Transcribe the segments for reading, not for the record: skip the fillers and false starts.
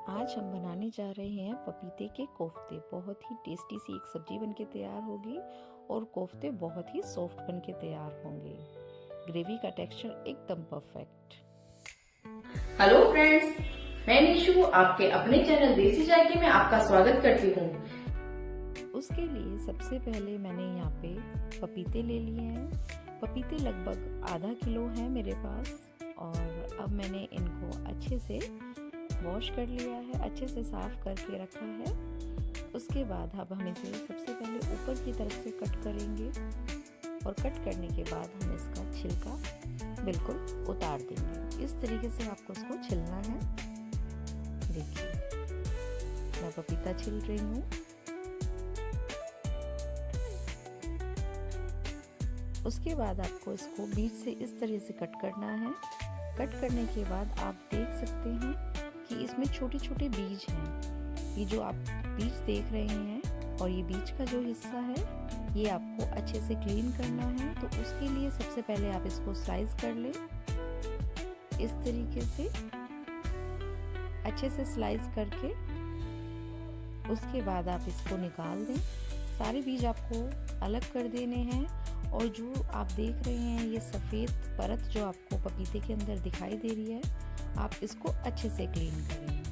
आज हम बनाने जा रहे हैं पपीते के कोफ्ते। बहुत ही टेस्टी सी एक सब्जी बनके तैयार होगी और कोफ्ते बहुत ही सॉफ्ट बनके तैयार होंगे। ग्रेवी का टेक्सचर एकदम परफेक्ट। हेलो फ्रेंड्स, मैं निशु आपके अपने चैनल देसी जायके में आपका स्वागत करती हूँ। उसके लिए सबसे पहले मैंने यहाँ पे पपीते ले लिए हैं। पपीते लगभग आधा किलो हैं मेरे पास और अब मैंने इनको अच्छे से वॉश कर लिया है, अच्छे से साफ करके रखा है। उसके बाद अब हम इसे सबसे पहले ऊपर की तरफ से कट करेंगे और कट करने के बाद हम इसका छिलका बिल्कुल उतार देंगे। इस तरीके से आपको इसको छिलना है। देखिए मैं पपीता छिल रही हूँ। उसके बाद आपको इसको बीच से इस तरह से कट करना है। कट करने के बाद आप देख सकते हैं कि इसमें छोटे छोटे बीज हैं। ये जो आप बीज देख रहे हैं और ये बीज का जो हिस्सा है ये आपको अच्छे से क्लीन करना है। तो उसके लिए सबसे पहले आप इसको स्लाइस कर लें इस तरीके से, अच्छे से स्लाइस करके उसके बाद आप इसको निकाल दें। सारे बीज आपको अलग कर देने हैं और जो आप देख रहे हैं ये सफ़ेद परत जो आपको पपीते के अंदर दिखाई दे रही है, आप इसको अच्छे से क्लीन करें।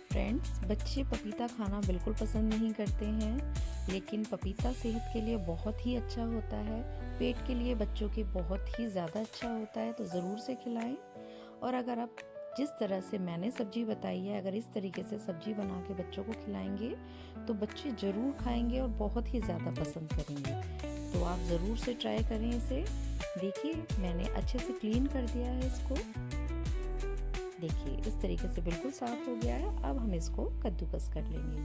फ्रेंड्स, बच्चे पपीता खाना बिल्कुल पसंद नहीं करते हैं, लेकिन पपीता सेहत के लिए बहुत ही अच्छा होता है। पेट के लिए बच्चों के बहुत ही ज़्यादा अच्छा होता है, तो ज़रूर से खिलाएं। और अगर आप जिस तरह से मैंने सब्जी बताई है, अगर इस तरीके से सब्जी बना के बच्चों को खिलाएंगे तो बच्चे ज़रूर खाएंगे और बहुत ही ज़्यादा पसंद करेंगे। तो आप ज़रूर से ट्राई करें इसे। देखिए मैंने अच्छे से क्लीन कर दिया है इसको। देखिए इस तरीके से बिल्कुल साफ हो गया है। अब हम इसको कद्दूकस कर लेंगे।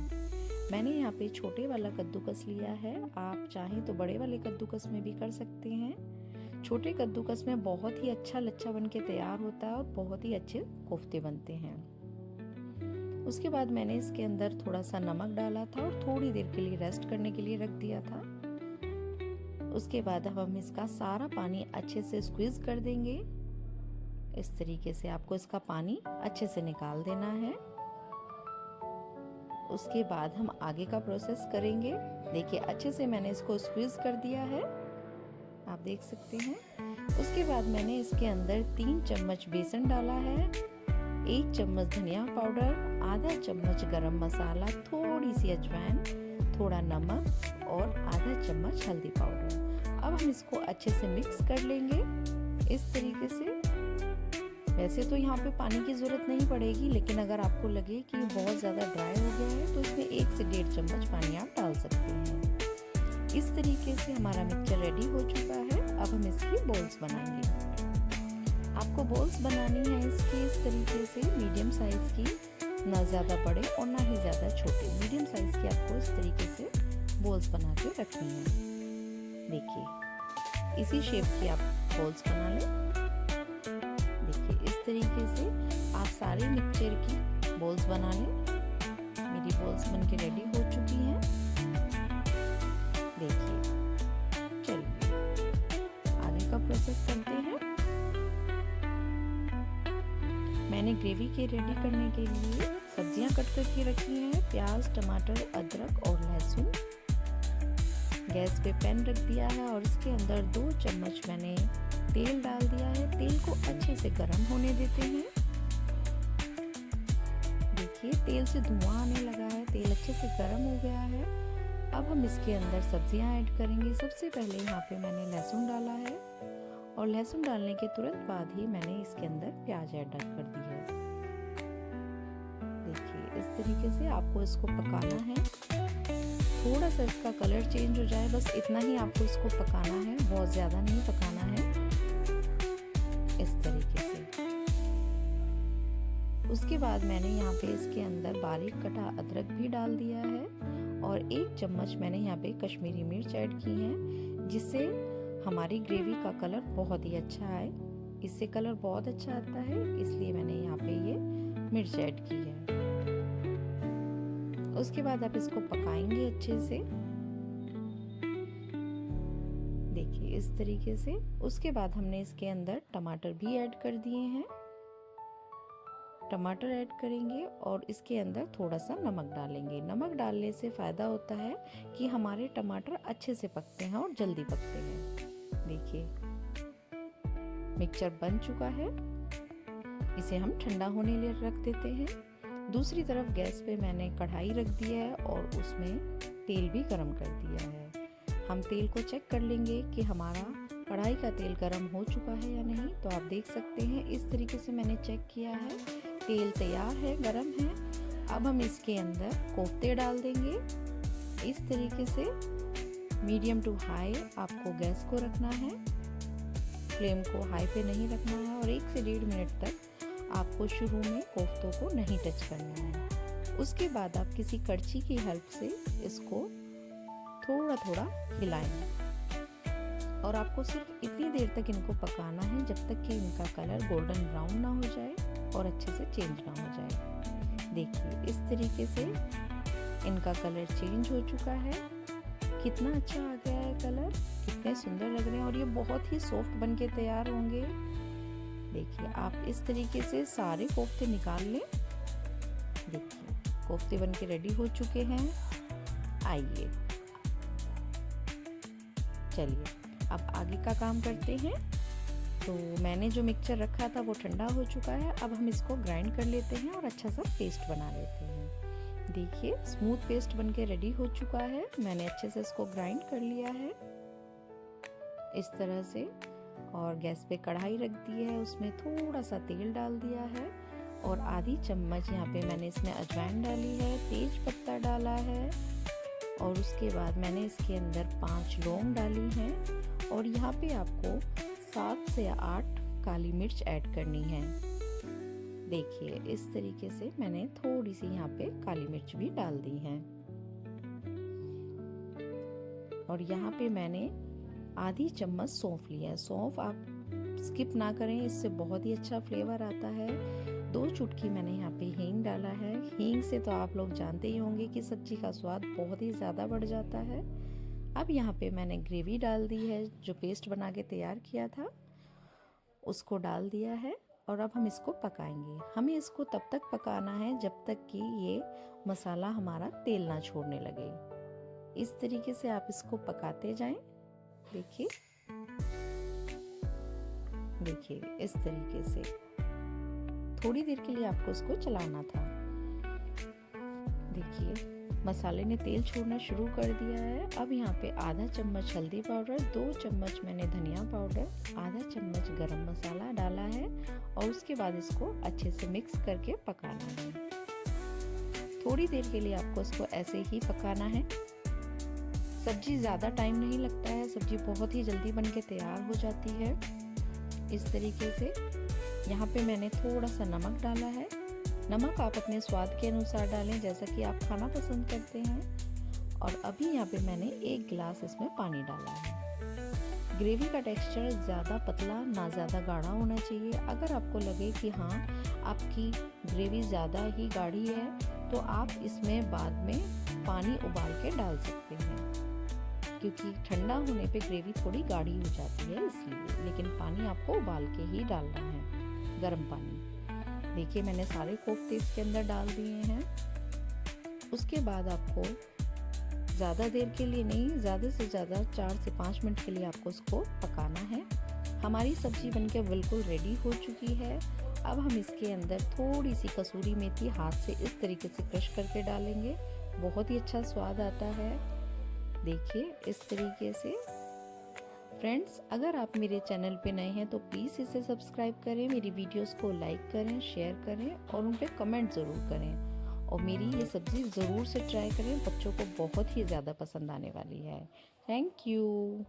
मैंने यहाँ पे छोटे वाला कद्दूकस लिया है, आप चाहें तो बड़े वाले कद्दूकस में भी कर सकते हैं। छोटे कद्दूकस में बहुत ही अच्छा लच्छा बन के तैयार होता है और बहुत ही अच्छे कोफ्ते बनते हैं। उसके बाद मैंने इसके अंदर थोड़ा सा नमक डाला था और थोड़ी देर के लिए रेस्ट करने के लिए रख दिया था। उसके बाद अब हम इसका सारा पानी अच्छे से स्क्वीज कर देंगे। इस तरीके से आपको इसका पानी अच्छे से निकाल देना है। उसके बाद हम आगे का प्रोसेस करेंगे। देखिए अच्छे से मैंने इसको स्क्वीज कर दिया है, आप देख सकते हैं। उसके बाद मैंने इसके अंदर 3 चम्मच बेसन डाला है, 1 चम्मच धनिया पाउडर, आधा चम्मच गरम मसाला, थोड़ी सी अजवाइन, थोड़ा नमक और आधा चम्मच हल्दी पाउडर। अब हम इसको अच्छे से मिक्स कर लेंगे इस तरीके से। वैसे तो यहाँ पे पानी की ज़रूरत नहीं पड़ेगी, लेकिन अगर आपको लगे कि बहुत ज़्यादा ड्राई हो गया है तो इसमें 1 से 1.5 चम्मच पानी आप डाल सकते हैं। इस तरीके से हमारा मिक्सचर रेडी हो चुका है। अब हम इसकी बॉल्स बनाएंगे। आपको बॉल्स बनानी है इसकी इस तरीके से, मीडियम साइज़ की, ना ज़्यादा बड़े और ना ही ज़्यादा छोटे। मीडियम साइज़ की आपको इस तरीके से बॉल्स बना के रखनी है। देखिए इसी शेप की आप बॉल्स बना लें। देखिए इस तरीके से आप सारे मिक्सचर की बॉल्स बना लें। मेरी बॉल्स बनके रेडी हो चुकी हैं। देखिए चलिए आगे का प्रोसेस करते हैं। मैंने ग्रेवी के रेडी करने के लिए सब्जियां कट करके रखी हैं, प्याज, टमाटर, अदरक और लहसुन। गैस पे पैन रख दिया है और इसके अंदर 2 चम्मच मैंने तेल डाल दिया है। तेल को अच्छे से गर्म होने देते हैं। देखिए तेल से धुआं आने लगा है, तेल अच्छे से गर्म हो गया है। अब हम इसके अंदर सब्जियां ऐड करेंगे। सबसे पहले यहाँ पे मैंने लहसुन डाला है और लहसुन डालने के तुरंत बाद ही मैंने इसके अंदर प्याज ऐड कर दी है। देखिए इस तरीके से आपको इसको पकाना है। थोड़ा सा इसका कलर चेंज हो जाए, बस इतना ही आपको इसको पकाना है, बहुत ज़्यादा नहीं पकाना है। इस तरीके से उसके बाद मैंने यहाँ पे इसके अंदर बारीक कटा अदरक भी डाल दिया है और 1 चम्मच मैंने यहाँ पे कश्मीरी मिर्च ऐड की है, जिससे हमारी ग्रेवी का कलर बहुत ही अच्छा आए। इससे कलर बहुत अच्छा आता है, इसलिए मैंने यहाँ पे ये मिर्च ऐड की है। उसके बाद आप इसको पकाएंगे अच्छे से। देखिए इस तरीके से। उसके बाद हमने इसके अंदर टमाटर भी ऐड कर दिए हैं। टमाटर ऐड करेंगे और इसके अंदर थोड़ा सा नमक डालेंगे। नमक डालने से फ़ायदा होता है कि हमारे टमाटर अच्छे से पकते हैं और जल्दी पकते हैं। देखिए मिक्सचर बन चुका है, इसे हम ठंडा होने लिए रख देते हैं। दूसरी तरफ गैस पे मैंने कढ़ाई रख दिया है और उसमें तेल भी गरम कर दिया है। हम तेल को चेक कर लेंगे कि हमारा कढ़ाई का तेल गरम हो चुका है या नहीं। तो आप देख सकते हैं इस तरीके से मैंने चेक किया है, तेल तैयार है, गरम है। अब हम इसके अंदर कोफ्ते डाल देंगे। इस तरीके से मीडियम टू हाई आपको गैस को रखना है, फ्लेम को हाई पे नहीं रखना है और 1 से 1.5 मिनट तक आपको शुरू में कोफ्तों को नहीं टच करना है। उसके बाद आप किसी कड़छी की हेल्प से इसको थोड़ा थोड़ा हिलाएं और आपको सिर्फ इतनी देर तक इनको पकाना है जब तक कि इनका कलर गोल्डन ब्राउन ना हो जाए और अच्छे से चेंज ना हो जाए। देखिए इस तरीके से इनका कलर चेंज हो चुका है, कितना अच्छा आ गया है कलर, कितने सुंदर लग रहे हैं और ये बहुत ही सॉफ्ट बन के तैयार होंगे। देखिए आप इस तरीके से सारे कोफ्ते निकाल लें। देखिए कोफ्ते बन के रेडी हो चुके हैं। आइए चलिए अब आगे का काम करते हैं। तो मैंने जो मिक्सचर रखा था वो ठंडा हो चुका है। अब हम इसको ग्राइंड कर लेते हैं और अच्छा सा पेस्ट बना लेते हैं। देखिए स्मूथ पेस्ट बनके रेडी हो चुका है। मैंने अच्छे से इसको ग्राइंड कर लिया है इस तरह से और गैस पे कढ़ाई रख दी है, उसमें थोड़ा सा तेल डाल दिया है और आधी चम्मच यहाँ पे मैंने इसमें अजवाइन डाली है, तेज पत्ता डाला है और उसके बाद मैंने इसके अंदर 5 लौंग डाली हैं और यहाँ पे आपको 7 से 8 काली मिर्च ऐड करनी है। देखिए इस तरीके से मैंने थोड़ी सी यहाँ पे काली मिर्च भी डाल दी है और यहाँ पे मैंने आधी चम्मच सौंफ लिया है। सौंफ आप स्किप ना करें, इससे बहुत ही अच्छा फ्लेवर आता है। 2 चुटकी मैंने यहाँ पे हींग डाला है। हींग से तो आप लोग जानते ही होंगे कि सब्जी का स्वाद बहुत ही ज़्यादा बढ़ जाता है। अब यहाँ पे मैंने ग्रेवी डाल दी है, जो पेस्ट बना के तैयार किया था उसको डाल दिया है और अब हम इसको पकाएंगे। हमें इसको तब तक पकाना है जब तक कि ये मसाला हमारा तेल ना छोड़ने लगे। इस तरीके से आप इसको पकाते जाएं। देखिए देखिए इस तरीके से थोड़ी देर के लिए आपको इसको चलाना था। देखिए मसाले ने तेल छोड़ना शुरू कर दिया है। अब यहाँ पे आधा चम्मच हल्दी पाउडर, 2 चम्मच मैंने धनिया पाउडर, आधा चम्मच गरम मसाला डाला है और उसके बाद इसको अच्छे से मिक्स करके पकाना है। थोड़ी देर के लिए आपको इसको ऐसे ही पकाना है। सब्जी ज़्यादा टाइम नहीं लगता है, सब्जी बहुत ही जल्दी बन के तैयार हो जाती है। इस तरीके से यहाँ पे मैंने थोड़ा सा नमक डाला है। नमक आप अपने स्वाद के अनुसार डालें, जैसा कि आप खाना पसंद करते हैं। और अभी यहाँ पे मैंने 1 गिलास इसमें पानी डाला है। ग्रेवी का टेक्सचर ज़्यादा पतला ना ज़्यादा गाढ़ा होना चाहिए। अगर आपको लगे कि हाँ आपकी ग्रेवी ज़्यादा ही गाढ़ी है तो आप इसमें बाद में पानी उबाल के डाल सकते हैं, क्योंकि ठंडा होने पे ग्रेवी थोड़ी गाढ़ी हो जाती है इसलिए। लेकिन पानी आपको उबाल के ही डालना है, गर्म पानी। देखिए मैंने सारे कोफ्ते इसके अंदर डाल दिए हैं। उसके बाद आपको ज़्यादा देर के लिए नहीं, ज़्यादा से ज़्यादा 4 से 5 मिनट के लिए आपको इसको पकाना है। हमारी सब्जी बनके बिल्कुल रेडी हो चुकी है। अब हम इसके अंदर थोड़ी सी कसूरी मेथी हाथ से इस तरीके से क्रश करके डालेंगे, बहुत ही अच्छा स्वाद आता है। देखिए इस तरीके से। फ्रेंड्स अगर आप मेरे चैनल पे नए हैं तो प्लीज़ इसे सब्सक्राइब करें, मेरी वीडियोस को लाइक करें, शेयर करें और उन पे कमेंट ज़रूर करें और मेरी ये सब्ज़ी ज़रूर से ट्राई करें। बच्चों को बहुत ही ज़्यादा पसंद आने वाली है। Thank you.